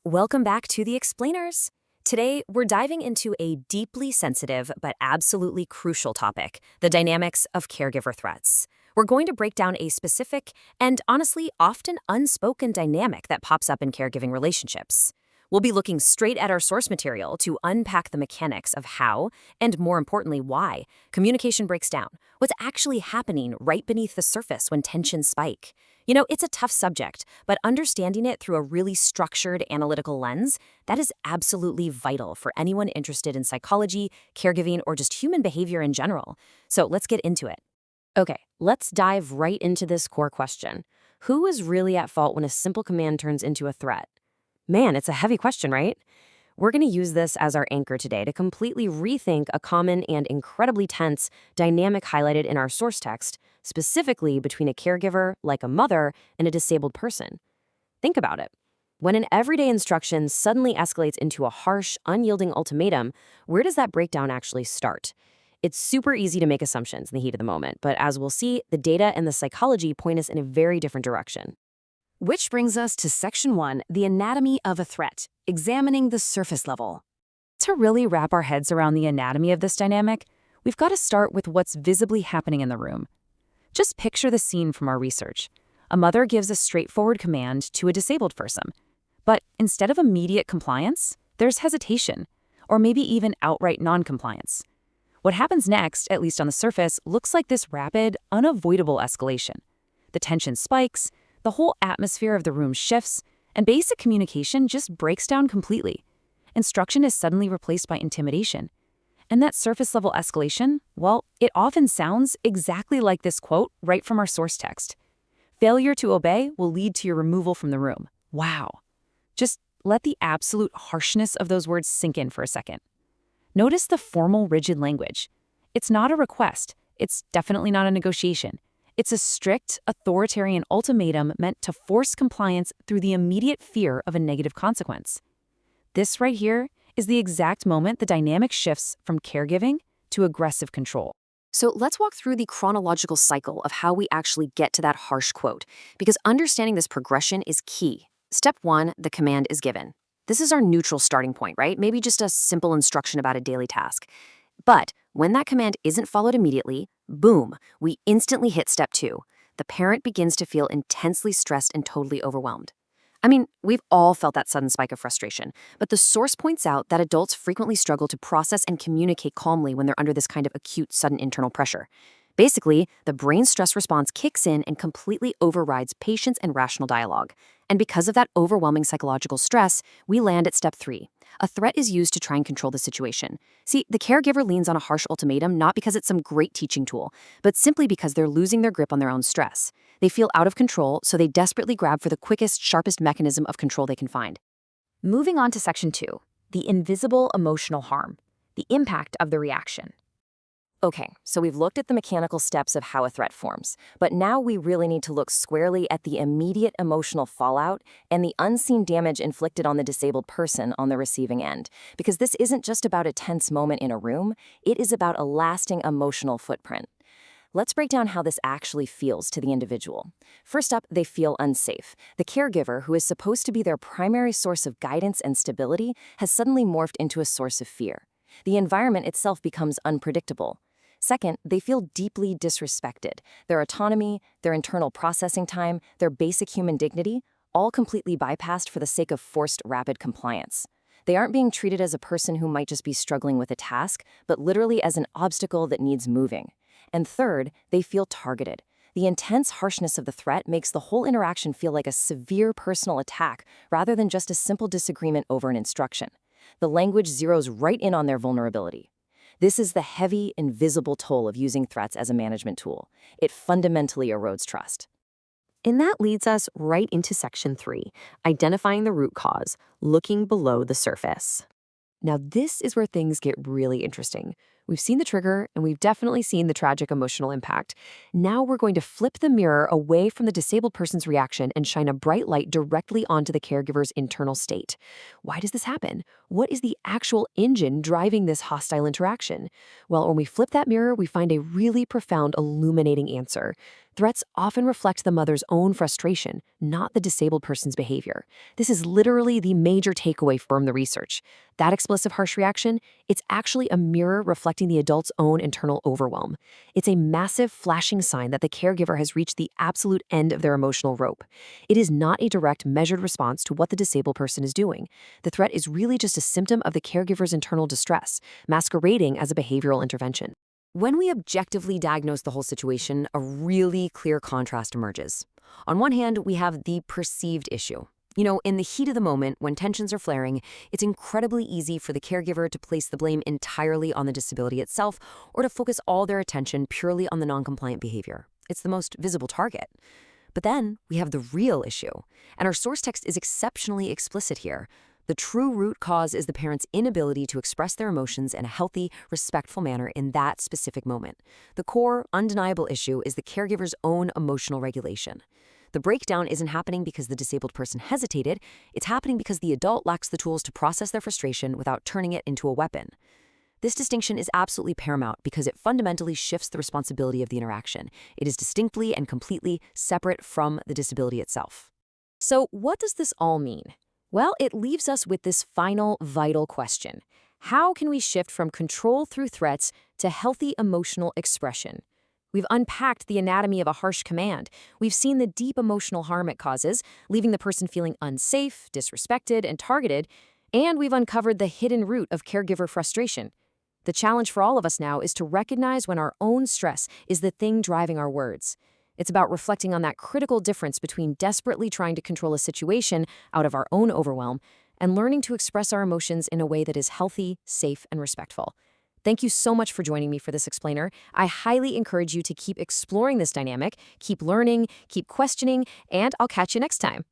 Welcome back to the Explainers. Today, we're diving into a deeply sensitive but absolutely crucial topic, the dynamics of caregiver threats. We're going to break down a specific and honestly often unspoken dynamic that pops up in caregiving relationships. We'll be looking straight at our source material to unpack the mechanics of how, and more importantly, why, communication breaks down, what's actually happening right beneath the surface when tensions spike. It's a tough subject, but understanding it through a really structured analytical lens, that is absolutely vital for anyone interested in psychology, caregiving, or just human behavior in general. So let's get into it. Okay, let's dive right into this core question. Who is really at fault when a simple command turns into a threat? Man, it's a heavy question, right? We're going to use this as our anchor today to completely rethink a common and incredibly tense dynamic highlighted in our source text, specifically between a caregiver, like a mother, and a disabled person. Think about it. When an everyday instruction suddenly escalates into a harsh, unyielding ultimatum, where does that breakdown actually start? It's super easy to make assumptions in the heat of the moment, but as we'll see, the data and the psychology point us in a very different direction. Which brings us to Section 1, the anatomy of a threat, examining the surface level. To really wrap our heads around the anatomy of this dynamic, we've got to start with what's visibly happening in the room. Just picture the scene from our research. A mother gives a straightforward command to a disabled person. But instead of immediate compliance, there's hesitation, or maybe even outright noncompliance. What happens next, at least on the surface, looks like this rapid, unavoidable escalation. The tension spikes, the whole atmosphere of the room shifts, and basic communication just breaks down completely. Instruction is suddenly replaced by intimidation. And that surface-level escalation, well, it often sounds exactly like this quote right from our source text. Failure to obey will lead to your removal from the room. Wow. Just let the absolute harshness of those words sink in for a second. Notice the formal, rigid language. It's not a request. It's definitely not a negotiation. It's a strict, authoritarian ultimatum meant to force compliance through the immediate fear of a negative consequence. This right here is the exact moment the dynamic shifts from caregiving to aggressive control. So let's walk through the chronological cycle of how we actually get to that harsh quote, because understanding this progression is key. Step 1, the command is given. This is our neutral starting point, right? Maybe just a simple instruction about a daily task. But when that command isn't followed immediately, boom, we instantly hit step 2. The parent begins to feel intensely stressed and totally overwhelmed. I mean, we've all felt that sudden spike of frustration, but the source points out that adults frequently struggle to process and communicate calmly when they're under this kind of acute, sudden internal pressure. Basically, the brain's stress response kicks in and completely overrides patience and rational dialogue. And because of that overwhelming psychological stress, we land at step 3. A threat is used to try and control the situation. See, the caregiver leans on a harsh ultimatum not because it's some great teaching tool, but simply because they're losing their grip on their own stress. They feel out of control, so they desperately grab for the quickest, sharpest mechanism of control they can find. Moving on to Section 2, the invisible emotional harm, the impact of the reaction. Okay, so we've looked at the mechanical steps of how a threat forms, but now we really need to look squarely at the immediate emotional fallout and the unseen damage inflicted on the disabled person on the receiving end. Because this isn't just about a tense moment in a room, it is about a lasting emotional footprint. Let's break down how this actually feels to the individual. First up, they feel unsafe. The caregiver, who is supposed to be their primary source of guidance and stability, has suddenly morphed into a source of fear. The environment itself becomes unpredictable. Second, they feel deeply disrespected. Their autonomy, their internal processing time, their basic human dignity, all completely bypassed for the sake of forced rapid compliance. They aren't being treated as a person who might just be struggling with a task, but literally as an obstacle that needs moving. And third, they feel targeted. The intense harshness of the threat makes the whole interaction feel like a severe personal attack rather than just a simple disagreement over an instruction. The language zeroes right in on their vulnerability. This is the heavy, invisible toll of using threats as a management tool. It fundamentally erodes trust. And that leads us right into Section 3, identifying the root cause, looking below the surface. Now, this is where things get really interesting. We've seen the trigger, and we've definitely seen the tragic emotional impact. Now we're going to flip the mirror away from the disabled person's reaction and shine a bright light directly onto the caregiver's internal state. Why does this happen? What is the actual engine driving this hostile interaction? Well, when we flip that mirror, we find a really profound, illuminating answer. Threats often reflect the mother's own frustration, not the disabled person's behavior. This is literally the major takeaway from the research. That explosive, harsh reaction, it's actually a mirror reflecting the adult's own internal overwhelm. It's a massive, flashing sign that the caregiver has reached the absolute end of their emotional rope. It is not a direct, measured response to what the disabled person is doing. The threat is really just a symptom of the caregiver's internal distress, masquerading as a behavioral intervention. When we objectively diagnose the whole situation, a really clear contrast emerges. On one hand, we have the perceived issue. In the heat of the moment, when tensions are flaring, it's incredibly easy for the caregiver to place the blame entirely on the disability itself or to focus all their attention purely on the non-compliant behavior. It's the most visible target. But then we have the real issue, and our source text is exceptionally explicit here. The true root cause is the parent's inability to express their emotions in a healthy, respectful manner in that specific moment. The core, undeniable issue is the caregiver's own emotional regulation. The breakdown isn't happening because the disabled person hesitated, it's happening because the adult lacks the tools to process their frustration without turning it into a weapon. This distinction is absolutely paramount because it fundamentally shifts the responsibility of the interaction. It is distinctly and completely separate from the disability itself. So, what does this all mean? Well, it leaves us with this final, vital question. How can we shift from control through threats to healthy emotional expression? We've unpacked the anatomy of a harsh command. We've seen the deep emotional harm it causes, leaving the person feeling unsafe, disrespected, and targeted. And we've uncovered the hidden root of caregiver frustration. The challenge for all of us now is to recognize when our own stress is the thing driving our words. It's about reflecting on that critical difference between desperately trying to control a situation out of our own overwhelm and learning to express our emotions in a way that is healthy, safe, and respectful. Thank you so much for joining me for this explainer. I highly encourage you to keep exploring this dynamic, keep learning, keep questioning, and I'll catch you next time.